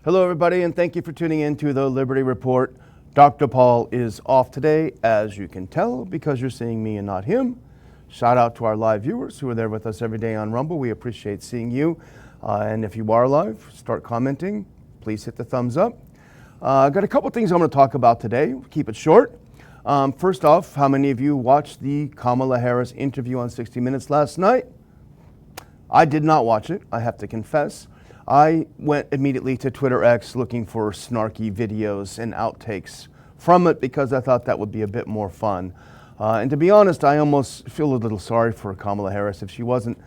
Hello, everybody, and thank you for tuning in to the Liberty Report. Dr. Paul is off today, as you can tell, because you're seeing me and not him. Shout out to our live viewers who are there with us every day on Rumble. We appreciate seeing you. And if you are live, start commenting. Please hit the thumbs up. I've got a couple things I'm going to talk about today. Keep it short. First off, how many of you watched the Kamala Harris interview on 60 Minutes last night? I did not watch it, I have to confess. I went immediately to Twitter X looking for snarky videos and outtakes from it because I thought that would be a bit more fun. And to be honest, I almost feel a little sorry for Kamala Harris. If she wasn't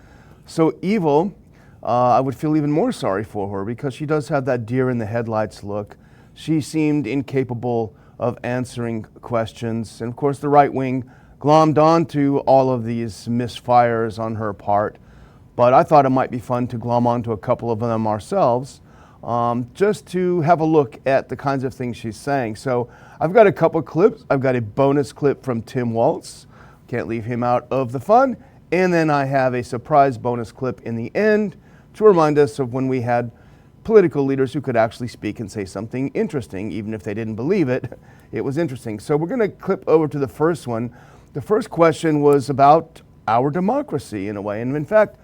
so evil, I would feel even more sorry for her because she does have that deer in the headlights look. She seemed incapable of answering questions. And of course, the right wing glommed onto all of these misfires on her part. But I thought it might be fun to glom onto a couple of them ourselves, just to have a look at the kinds of things she's saying. So I've got a couple clips. I've got a bonus clip from Tim Walz. Can't leave him out of the fun. And then I have a surprise bonus clip in the end to remind us of when we had political leaders who could actually speak and say something interesting, even if they didn't believe it. It was interesting. So we're going to clip over to the first one. The first question was about our democracy in a way. And in fact,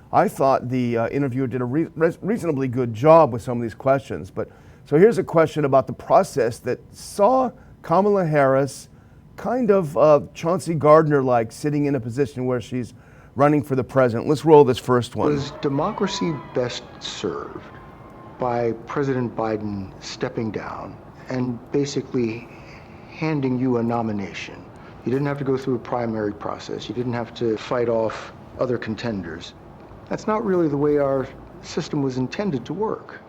I thought the interviewer did a reasonably good job with some of these questions. But so here's a question about the process that saw Kamala Harris kind of Chauncey Gardner-like sitting in a position where she's running for the president. Let's roll this first one. Was democracy best served by President Biden stepping down and basically handing you a nomination? You didn't have to go through a primary process. You didn't have to fight off other contenders. That's not really the way our system was intended to work.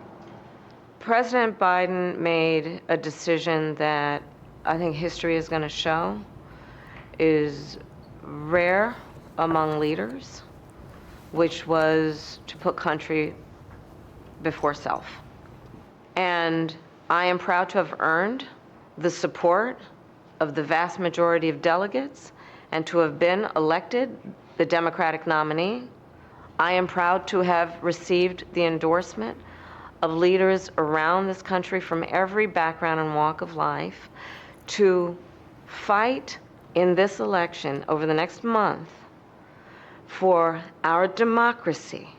President Biden made a decision that I think history is going to show is rare among leaders, which was to put country before self. And I am proud to have earned the support of the vast majority of delegates and to have been elected the Democratic nominee. I am proud to have received the endorsement of leaders around this country from every background and walk of life to fight in this election over the next month for our democracy.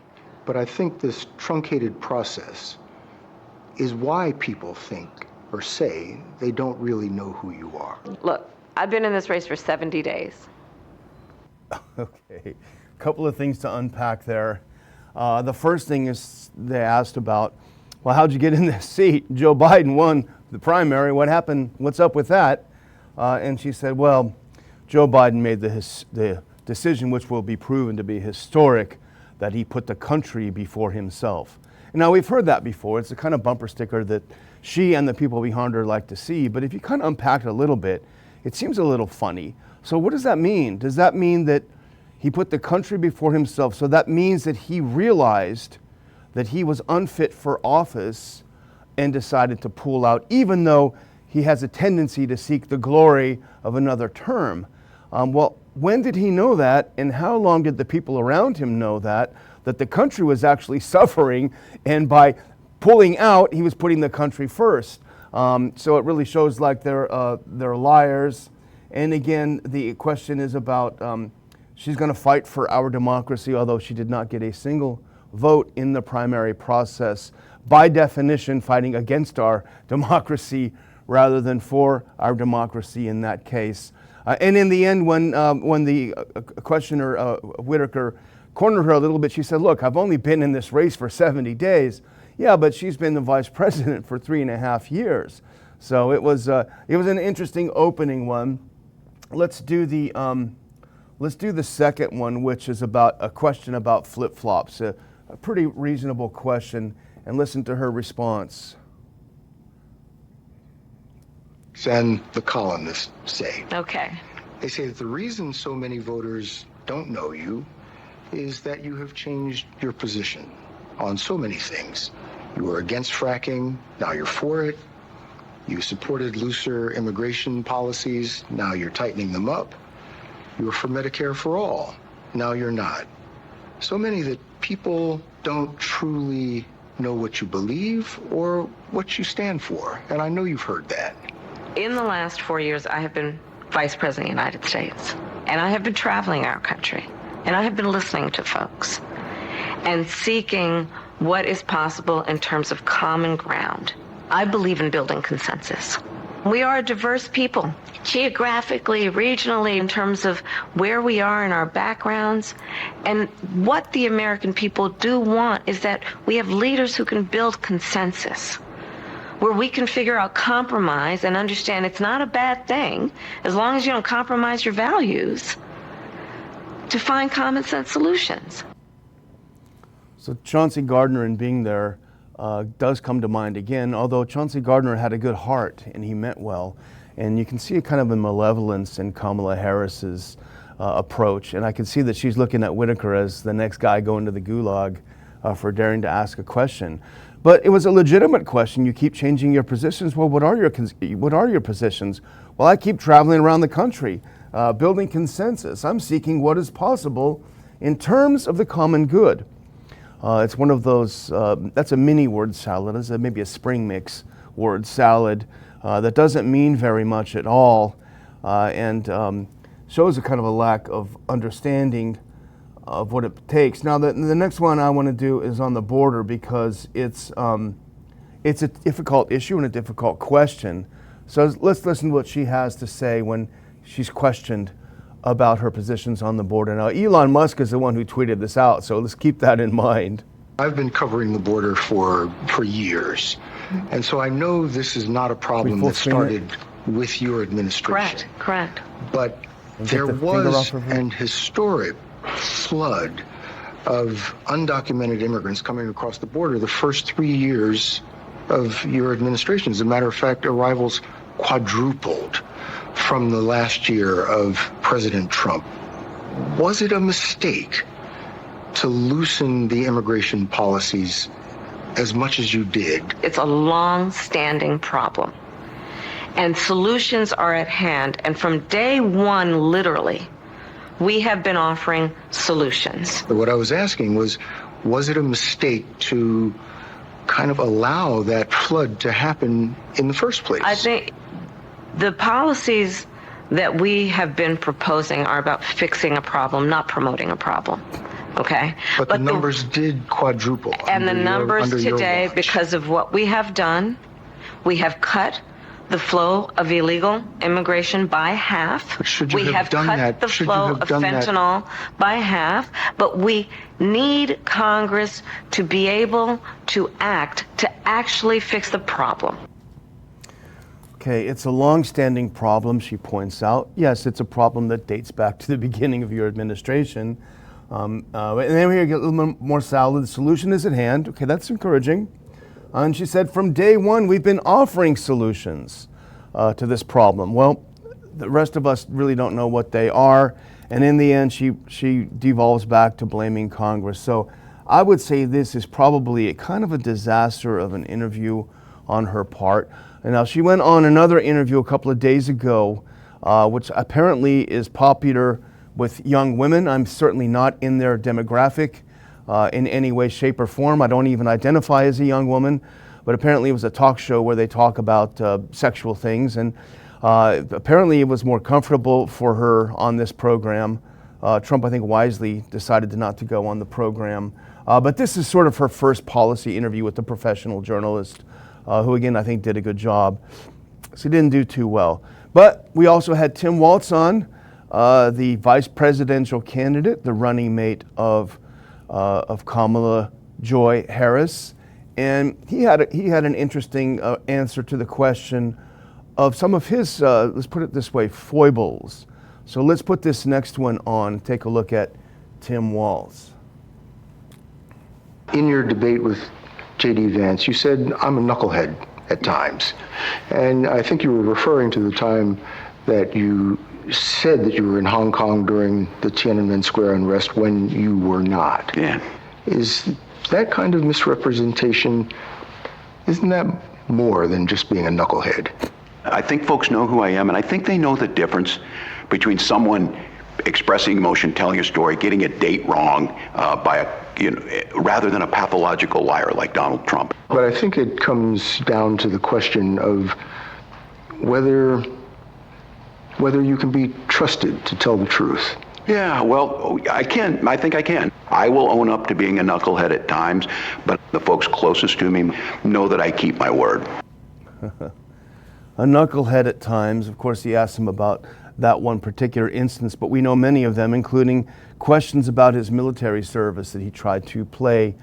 But I think this truncated process is why people think or say they don't really know who you are. Look, I've been in this race for 70 days. Okay. Couple of things to unpack there. The first thing is they asked about, well, how'd you get in this seat? Joe Biden won the primary. What happened? What's up with that? And she said, well, Joe Biden made the decision, which will be proven to be historic, that he put the country before himself. Now, we've heard that before. It's the kind of bumper sticker that she and the people behind her like to see. But if you kind of unpack it a little bit, it seems a little funny. So what does that mean? Does that mean that he put the country before himself? So that means that he realized that he was unfit for office and decided to pull out, even though he has a tendency to seek the glory of another term. Well, when did he know that, and how long did the people around him know that the country was actually suffering, and by pulling out, he was putting the country first? So it really shows like they're liars. And again, the question is about she's going to fight for our democracy, although she did not get a single vote in the primary process. By definition, fighting against our democracy rather than for our democracy in that case. And in the end, when the questioner, Whitaker, cornered her a little bit, she said, look, I've only been in this race for 70 days. Yeah, but she's been the vice president for 3.5 years. So it was an interesting opening one. Let's do the second one, which is about a question about flip-flops, a pretty reasonable question, and listen to her response. And the columnists say. Okay. They say that the reason so many voters don't know you is that you have changed your position on so many things. You were against fracking, now you're for it. You supported looser immigration policies, now you're tightening them up. You were for Medicare for all, now you're not. So many that people don't truly know what you believe or what you stand for. And I know you've heard that. In the last 4 years, I have been Vice President of the United States, and I have been traveling our country, and I have been listening to folks and seeking what is possible in terms of common ground. I believe in building consensus. We are a diverse people, geographically, regionally, in terms of where we are in our backgrounds. And what the American people do want is that we have leaders who can build consensus, where we can figure out compromise and understand it's not a bad thing, as long as you don't compromise your values, to find common sense solutions. So Chauncey Gardner, in being there, does come to mind again, although Chauncey Gardner had a good heart and he meant well. And you can see a kind of a malevolence in Kamala Harris's approach. And I can see that she's looking at Whitaker as the next guy going to the gulag for daring to ask a question. But it was a legitimate question. You keep changing your positions. Well, what are your positions? Well, I keep traveling around the country, building consensus. I'm seeking what is possible in terms of the common good. It's one of those, that's a mini word salad. It's maybe a spring mix word salad that doesn't mean very much at all and shows a kind of a lack of understanding of what it takes. Now, the next one I want to do is on the border because it's a difficult issue and a difficult question. So let's listen to what she has to say when she's questioned about her positions on the border. Now, Elon Musk is the one who tweeted this out, so let's keep that in mind. I've been covering the border for years, and so I know this is not a problem that started with your administration. Correct. But there was an historic flood of undocumented immigrants coming across the border the first 3 years of your administration. As a matter of fact, arrivals quadrupled from the last year of President Trump. Was it a mistake to loosen the immigration policies as much as you did? It's a long-standing problem, and solutions are at hand. And from day one, literally, we have been offering solutions. What I was asking was it a mistake to kind of allow that flood to happen in the first place? I think the policies that we have been proposing are about fixing a problem, not promoting a problem. Okay? But the numbers did quadruple. And the numbers today, because of what we have done, we have cut the flow of illegal immigration by half. We have cut the flow of fentanyl by half, but we need Congress to be able to act to actually fix the problem. Okay, it's a long-standing problem, she points out. Yes, it's a problem that dates back to the beginning of your administration. And then we get a little more salad. The solution is at hand. Okay, that's encouraging. And she said, from day one, we've been offering solutions to this problem. Well, the rest of us really don't know what they are. And in the end, she devolves back to blaming Congress. So I would say this is probably a kind of a disaster of an interview on her part. And now she went on another interview a couple of days ago, which apparently is popular with young women. I'm certainly not in their demographic in any way, shape, or form. I don't even identify as a young woman, but apparently it was a talk show where they talk about sexual things, and apparently it was more comfortable for her on this program. Trump, I think, wisely decided not to go on the program. But this is sort of her first policy interview with a professional journalist, who, again, I think did a good job. She didn't do too well. But we also had Tim Walz on, the vice presidential candidate, the running mate of Kamala Joy Harris, and he had an interesting answer to the question of some of his, let's put it this way, foibles. So let's put this next one on and take a look at Tim Walz. In your debate with J.D. Vance, you said, I'm a knucklehead at times. And I think you were referring to the time that you said that you were in Hong Kong during the Tiananmen Square unrest when you were not. Yeah. Is that kind of misrepresentation, isn't that more than just being a knucklehead? I think folks know who I am, and I think they know the difference between someone expressing emotion, telling a story, getting a date wrong by rather than a pathological liar like Donald Trump. But I think it comes down to the question of whether you can be trusted to tell the truth. Yeah, well, I think I can. I will own up to being a knucklehead at times, but the folks closest to me know that I keep my word. A knucklehead at times. Of course, he asked him about that one particular instance, but we know many of them, including questions about his military service that he tried to play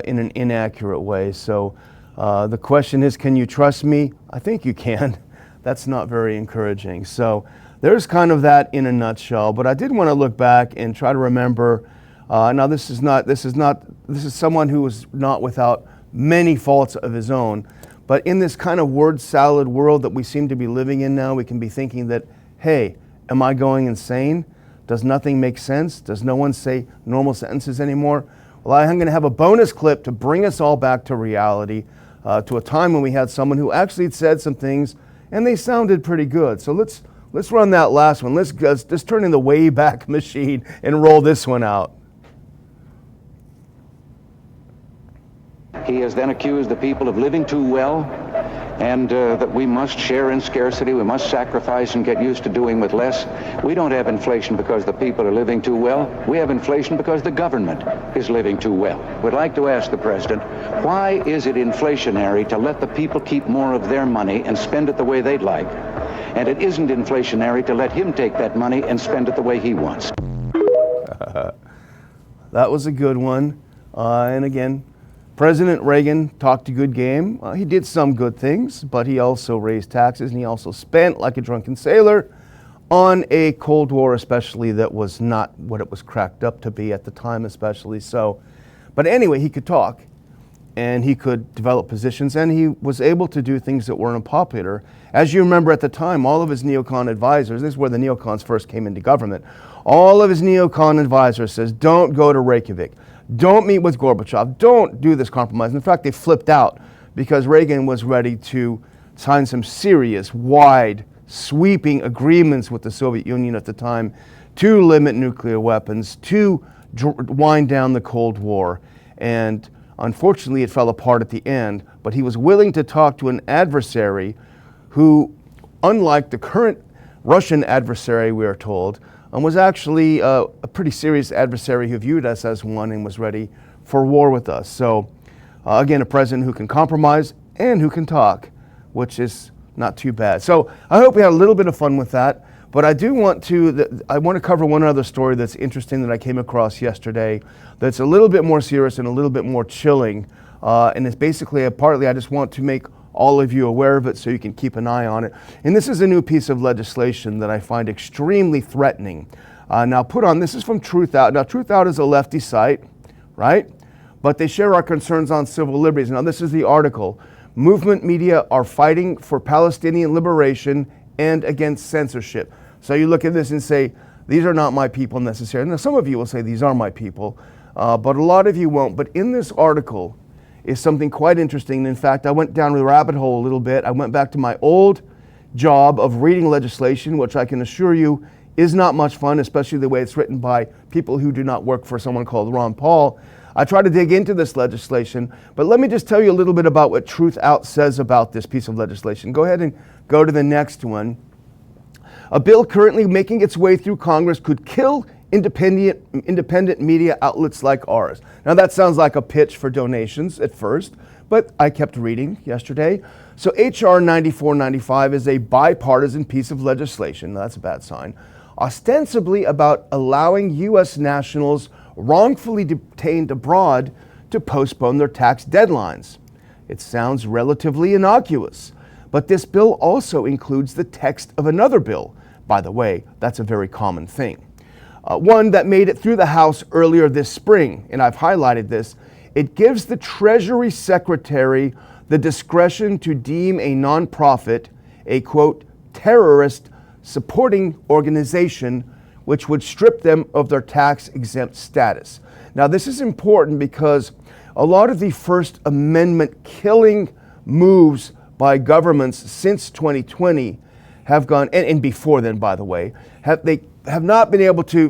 in an inaccurate way. So the question is, can you trust me? I think you can. That's not very encouraging. So there's kind of that in a nutshell, but I did want to look back and try to remember. Now this is someone who was not without many faults of his own, but in this kind of word salad world that we seem to be living in now, we can be thinking that, hey, am I going insane? Does nothing make sense? Does no one say normal sentences anymore? Well, I'm going to have a bonus clip to bring us all back to reality, to a time when we had someone who actually said some things and they sounded pretty good. So let's run that last one. Let's just turn in the Wayback Machine and roll this one out. He has then accused the people of living too well, and that we must share in scarcity, we must sacrifice and get used to doing with less. We don't have inflation because the people are living too well. We have inflation because the government is living too well. We'd like to ask the President, why is it inflationary to let the people keep more of their money and spend it the way they'd like, and it isn't inflationary to let him take that money and spend it the way he wants? That was a good one. And again, President Reagan talked a good game. He did some good things, but he also raised taxes and he also spent like a drunken sailor on a Cold War, especially that was not what it was cracked up to be at the time, especially. So, but anyway, he could talk and he could develop positions and he was able to do things that weren't unpopular. As you remember at the time, all of his neocon advisors, this is where the neocons first came into government, all of his neocon advisors says, don't go to Reykjavik. Don't meet with Gorbachev. Don't do this compromise. In fact, they flipped out because Reagan was ready to sign some serious, wide, sweeping agreements with the Soviet Union at the time to limit nuclear weapons, to wind down the Cold War. And unfortunately, it fell apart at the end. But he was willing to talk to an adversary who, unlike the current Russian adversary, we are told, was actually a pretty serious adversary who viewed us as one and was ready for war with us. So again, a president who can compromise and who can talk, which is not too bad. So I hope we had a little bit of fun with that, but I want to cover one other story that's interesting that I came across yesterday that's a little bit more serious and a little bit more chilling. And it's basically partly I just want to make all of you aware of it so you can keep an eye on it. And this is a new piece of legislation that I find extremely threatening. Now this is from Truth Out. Now Truth Out is a lefty site, right? But they share our concerns on civil liberties. Now this is the article. Movement media are fighting for Palestinian liberation and against censorship. So you look at this and say, these are not my people necessarily. Now some of you will say these are my people, but a lot of you won't. But in this article, is something quite interesting. In fact, I went down the rabbit hole a little bit. I went back to my old job of reading legislation, which I can assure you is not much fun, especially the way it's written by people who do not work for someone called Ron Paul. I tried to dig into this legislation, but let me just tell you a little bit about what Truth Out says about this piece of legislation. Go ahead and go to the next one. A bill currently making its way through Congress could kill independent media outlets like ours. Now that sounds like a pitch for donations at first, but I kept reading yesterday. So HR 9495 is a bipartisan piece of legislation, that's a bad sign, ostensibly about allowing U.S. nationals wrongfully detained abroad to postpone their tax deadlines. It sounds relatively innocuous, but this bill also includes the text of another bill. By the way, that's a very common thing. One that made it through the House earlier this spring, and I've highlighted this. It gives the Treasury Secretary the discretion to deem a nonprofit a, quote, terrorist supporting organization, which would strip them of their tax-exempt status. Now, this is important because a lot of the First Amendment killing moves by governments since 2020 have gone, and before then, by the way, they've not been able to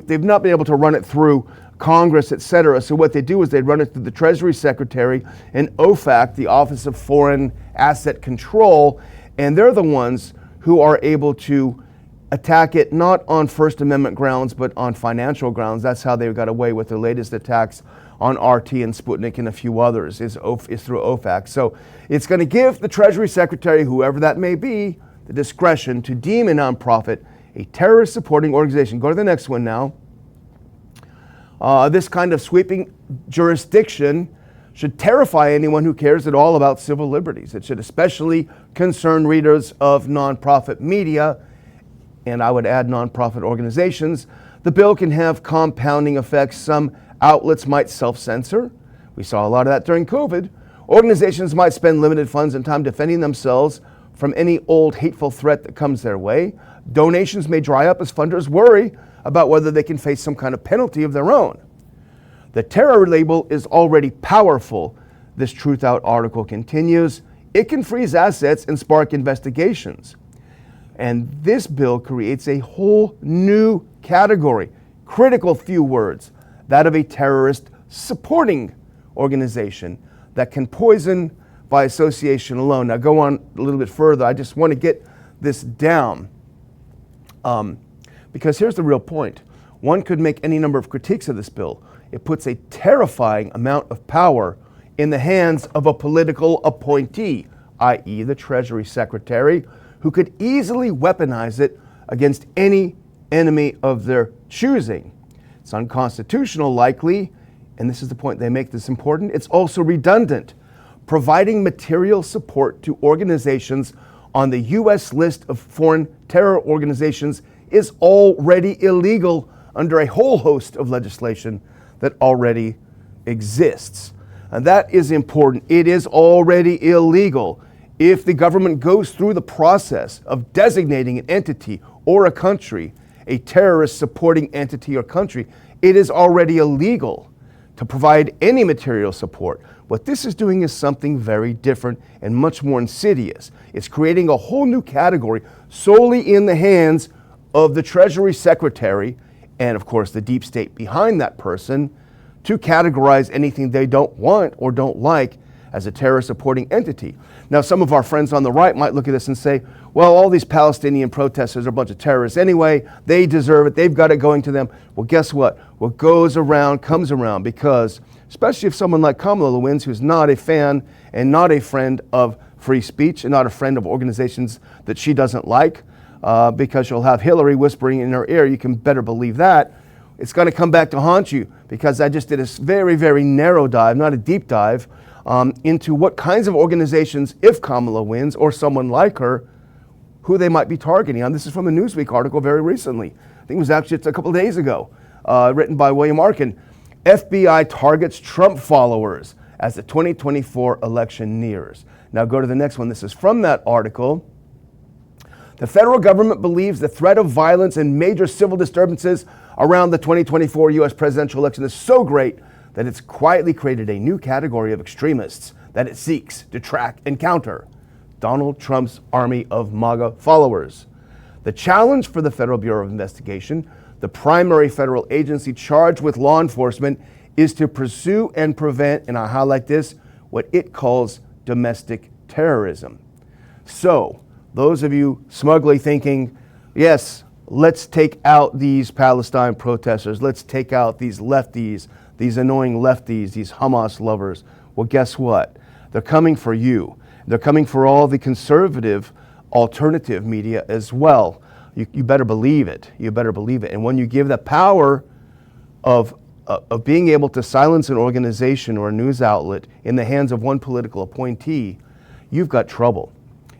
run it through Congress, etc. So what they do is they run it through the Treasury Secretary and OFAC, the Office of Foreign Asset Control, and they're the ones who are able to attack it not on First Amendment grounds, but on financial grounds. That's how they got away with their latest attacks on RT and Sputnik and a few others, is through OFAC. So it's going to give the Treasury Secretary, whoever that may be, the discretion to deem a nonprofit a terrorist supporting organization. Go to the next one now. This kind of sweeping jurisdiction should terrify anyone who cares at all about civil liberties. It should especially concern readers of nonprofit media, and I would add nonprofit organizations. The bill can have compounding effects. Some outlets might self-censor. We saw a lot of that during COVID. Organizations might spend limited funds and time defending themselves from any old hateful threat that comes their way. Donations may dry up as funders worry about whether they can face some kind of penalty of their own. The terror label is already powerful. This Truth Out article continues. It can freeze assets and spark investigations. And this bill creates a whole new category, critical few words, that of a terrorist supporting organization that can poison by association alone. Now go on a little bit further. I just want to get this down because here's the real point. One could make any number of critiques of this bill. It puts a terrifying amount of power in the hands of a political appointee, i.e. the Treasury Secretary, who could easily weaponize it against any enemy of their choosing. It's unconstitutional, likely, and this is the point they make this important. It's also redundant. Providing material support to organizations on the U.S. list of foreign terror organizations is already illegal under a whole host of legislation that already exists. And that is important. It is already illegal. If the government goes through the process of designating an entity or a country a terrorist supporting entity or country, it is already illegal to provide any material support. What this is doing is something very different and much more insidious. It's creating a whole new category solely in the hands of the Treasury Secretary and, of course, the deep state behind that person to categorize anything they don't want or don't like as a terrorist supporting entity. Now, some of our friends on the right might look at this and say, well, all these Palestinian protesters are a bunch of terrorists anyway. They deserve it. They've got it going to them. Well, guess what? What goes around comes around, because especially if someone like Kamala wins, who's not a fan and not a friend of free speech and not a friend of organizations that she doesn't like, because she'll have Hillary whispering in her ear, you can better believe that. It's going to come back to haunt you, because I just did a very, very narrow dive, not a deep dive, into what kinds of organizations, if Kamala wins or someone like her, who they might be targeting. And this is from a Newsweek article very recently. I think it was actually a couple of days ago, written by William Arkin. FBI targets Trump followers as the 2024 election nears. Now go to the next one. This is from that article. The federal government believes the threat of violence and major civil disturbances around the 2024 U.S. presidential election is so great that it's quietly created a new category of extremists that it seeks to track and counter: Donald Trump's army of MAGA followers. The challenge for the Federal Bureau of Investigation, the primary federal agency charged with law enforcement, is to pursue and prevent, and I highlight this, what it calls domestic terrorism. So, those of you smugly thinking, yes, let's take out these Palestine protesters, let's take out these lefties, these annoying lefties, these Hamas lovers. Well, guess what? They're coming for you. They're coming for all the conservative alternative media as well. You better believe it. You better believe it. And when you give the power of being able to silence an organization or a news outlet in the hands of one political appointee, you've got trouble.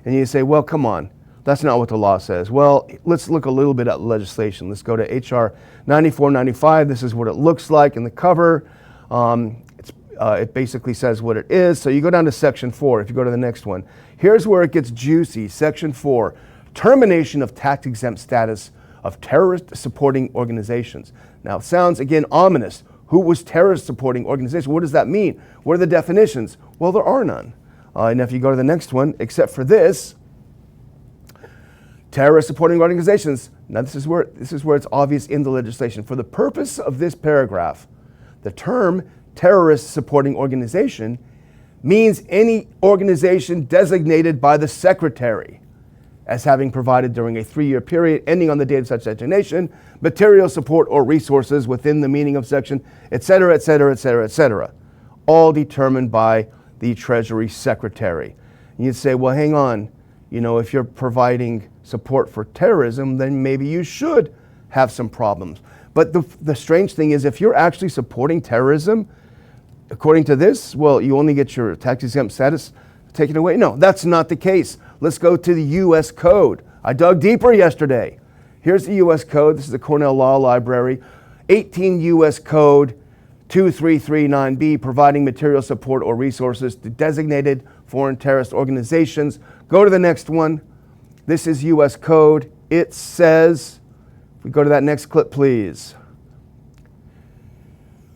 And you say, well, come on, that's not what the law says. Well, let's look a little bit at legislation. Let's go to H.R. 9495. This is what it looks like in the cover. It basically says what it is. So you go down to Section 4, if you go to the next one. Here's where it gets juicy. Section 4, termination of tax-exempt status of terrorist-supporting organizations. Now, it sounds, again, ominous. Who was terrorist-supporting organization? What does that mean? What are the definitions? Well, there are none. And if you go to the next one, except for this, terrorist-supporting organizations. Now, this is where it's obvious in the legislation. For the purpose of this paragraph, The term terrorist supporting organization means any organization designated by the Secretary as having provided during a 3-year period ending on the date of such designation, material support or resources within the meaning of section, et cetera, et cetera, et cetera, et cetera, all determined by the Treasury Secretary. And you'd say, well, hang on, if you're providing support for terrorism, then maybe you should have some problems. But the strange thing is, if you're actually supporting terrorism, according to this, well, you only get your tax-exempt status taken away. No, that's not the case. Let's go to the U.S. Code. I dug deeper yesterday. Here's the U.S. Code. This is the Cornell Law Library. 18 U.S. Code 2339B, providing material support or resources to designated foreign terrorist organizations. Go to the next one. This is U.S. Code. It says, if we go to that next clip, please.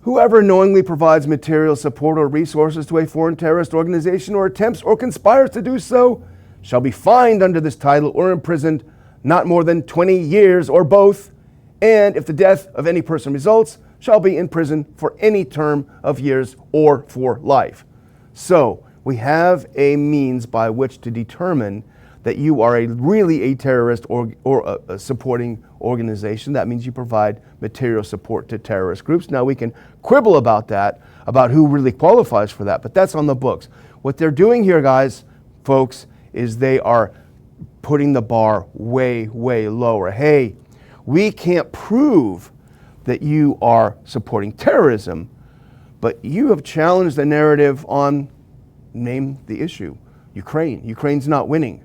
Whoever knowingly provides material support or resources to a foreign terrorist organization or attempts or conspires to do so shall be fined under this title or imprisoned not more than 20 years or both, and if the death of any person results, shall be in prison for any term of years or for life. So we have a means by which to determine that you are really a terrorist or a supporting organization. That means you provide material support to terrorist groups. Now we can quibble about that, about who really qualifies for that, but that's on the books. What they're doing here, guys, folks, is they are putting the bar way, way lower. Hey, we can't prove that you are supporting terrorism, but you have challenged the narrative on, name the issue, Ukraine. Ukraine's not winning.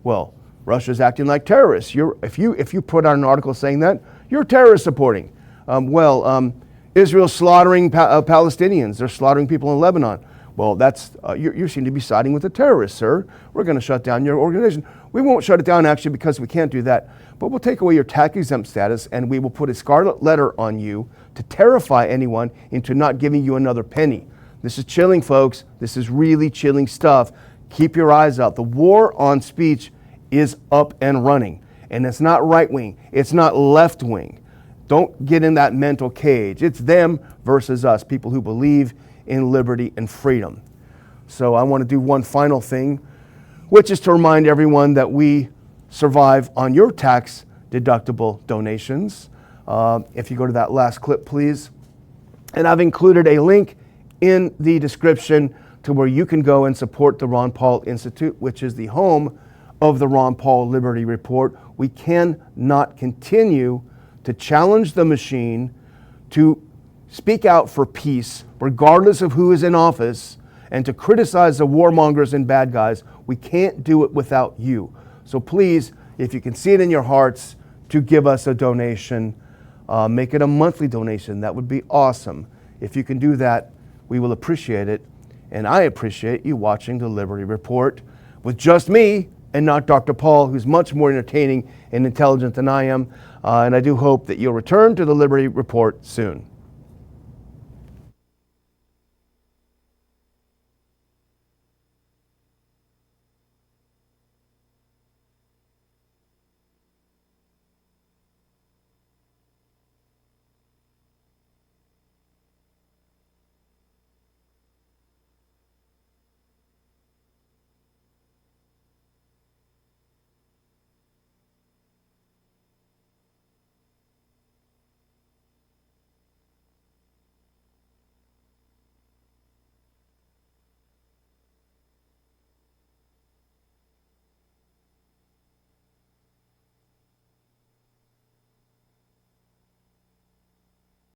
Well, Russia's acting like terrorists. If you put out an article saying that, you're terrorist supporting. Israel's slaughtering Palestinians. They're slaughtering people in Lebanon. Well, that's you seem to be siding with the terrorists, sir. We're going to shut down your organization. We won't shut it down, actually, because we can't do that. But we'll take away your tax-exempt status, and we will put a scarlet letter on you to terrify anyone into not giving you another penny. This is chilling, folks. This is really chilling stuff. Keep your eyes out. The war on speech is up and running. And it's not right-wing. It's not left-wing. Don't get in that mental cage. It's them versus us, people who believe in liberty and freedom. So I want to do one final thing, which is to remind everyone that we survive on your tax-deductible donations. If you go to that last clip, please. And I've included a link in the description to where you can go and support the Ron Paul Institute, which is the home of the Ron Paul Liberty Report. We cannot continue to challenge the machine, to speak out for peace, regardless of who is in office, and to criticize the warmongers and bad guys. We can't do it without you. So please, if you can see it in your hearts, to give us a donation, make it a monthly donation. That would be awesome. If you can do that, we will appreciate it. And I appreciate you watching the Liberty Report with just me and not Dr. Paul, who's much more entertaining and intelligent than I am. And I do hope that you'll return to the Liberty Report soon.